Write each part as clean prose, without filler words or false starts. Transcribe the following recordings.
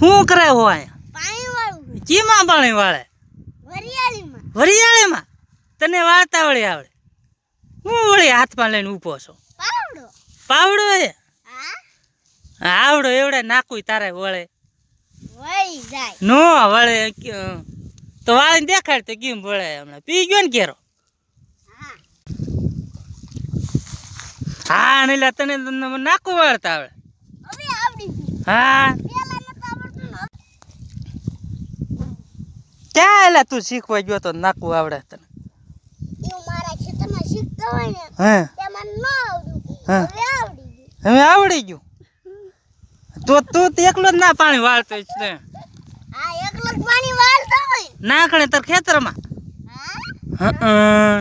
શું કરે હો અહીંયા પાણી વાળું ચીમાં પાણી વાળે વરિયાળીમાં વરિયાળીમાં તને વાળતા વળી આવડે હું વળી હાથમાં લઈને ઊભો છો પાવડો પાવડો એ હા આવડો એવડે નાખું તારે વળે વળી જાય નો વળે તો વાળીને દેખાડ તો કેમ વળે હમણાં પી ગયો ને કેરો હા હા ને લા તને નાખું વાળતા આવડે હવે આવડી ગયું હા પેલા નતું આવડતું ને ક્યાં એલા તું શીખવા ગયો તો નાખવું આવડે તને એવું મારા ખેતરમાં શીખતો હોય ને હા તેમાં ન આવડ્યું હા. હવે આવડી ગયું હવે આવડી ગયું તો તું તો એકલો જ ના પાણી વાળતો જ ને હા એકલો જ પાણી વાળતો હોય નાખણે તાર ખેતરમાં હા હં.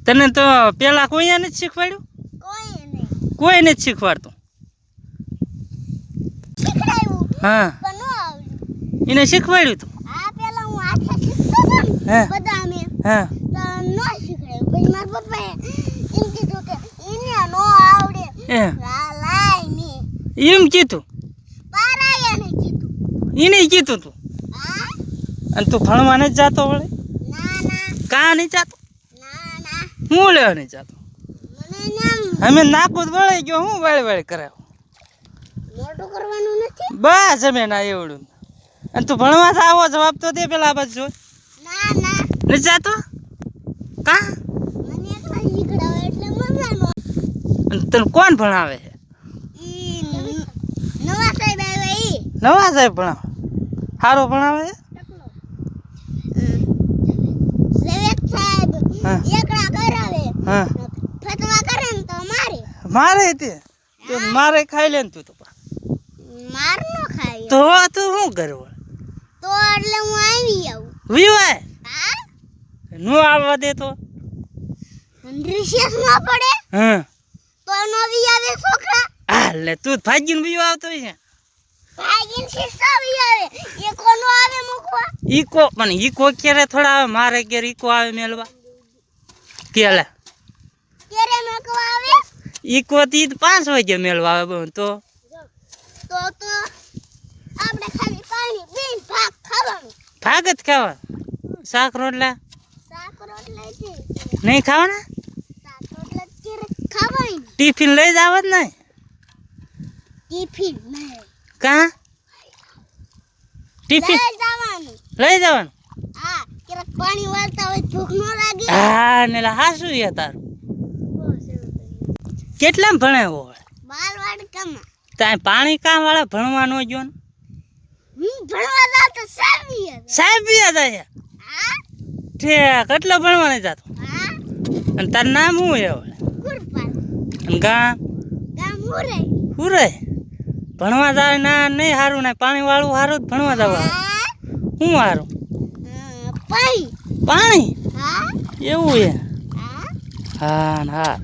તને તો પેલા કોઈ નથી શીખવાડ્યું કોઈ નહીં કોઈ નથી શીખવાડતું શીખડાયું હા પણ ન આવડ્યું એને શીખવાડ્યું તું હા પેલા હું હાથે શીખતો હતો ને હા. બધા અમે હા તો ન શીખડાયું પછી મારા પપ્પાએ એમ કીધું કે એને ન આવડે એ લાય ને એમ કીધું પારાયાને કીધું એને કીધું તું હા અને તું ભણવા નથી જાતો વળે ના ના કાં નહીં જાતો ના ના હું લેવા નહીં જાતો મને નામ અમે નાખું વળી ગયો હું વાળી વાળી કરે મોટું કરવાનું નથી બસ અમે ના એવડું અને તું ભણવા જ આવો જવાબ તો દે પેલા આ બાજુ જોઈ ના ના નથી જાતો કાં મને એકલા શીખડાવે એટલે મજા નો અને તને કોણ ભણાવે છે ઈ નવા સાહેબ આવ્યા ઈ નવા સાહેબ ભણાવે સારો ભણાવે છે સેવક સાહેબ હા. એકડા કરાવે હા ફતવા કરે ને તો મારે મારે તે તો મારે ખાઈ લે ને તું તો માર નો ખાય તો તું શું કરવું તો એટલે હું આવી આવું વિવાય હા નો આવવા દે તો રિશેષ ના પડે હા તો નવી આવે છોકરા હા લે તું ભાગીને વિવા આવતો હોય છે ભાગીને શિક્ષા આવી આવે એ કોનો આવે મૂકવા ઈકો પણ ઈકો ક્યારે થોડા આવે મારે ક્યારે ઈકો આવે મેલવા પેલા ક્યારે મૂકવા આવે ઈકો થી 5 વાગે મેલવા આવે તો તો આપણે ખાલી પાણી પીને ભાગ ખાવાનું ભાગ જ ખાવા શાક રોટલા શાક રોટલા છે નહીં ખાવાના શાક રોટલા ક્યારે ખાવાય ને ટિફિન લઈ જ આવે જ નહીં ટિફિન નહીં કાં ટિફિન લઈ જવાનું લઈ જવાનું હા ક્યારેક પાણી વાળતા હોય ભૂખ ન લાગે હા ને હાસું છે તારું કેટલામ ભણાવ્યો હોય બાલવાડકામાં ત્યાં પાણી કામ વાળા ભણવા નો ગયો ને હું ભણવા જાતો સાવી સાહેબ બી હતા હા ઠેક કેટલો ભણવા નહીં જાતો હા અને તારું નામ શું છે હવે ગુરપાલ અને ગામ ગામ ઉરે શું રે ભણવા જાય ના નહીં સારું ને પાણી વાળું સારું જ ભણવા જવા હા શું સારું પાણી પાણી હા એવું છે હા હા ને હા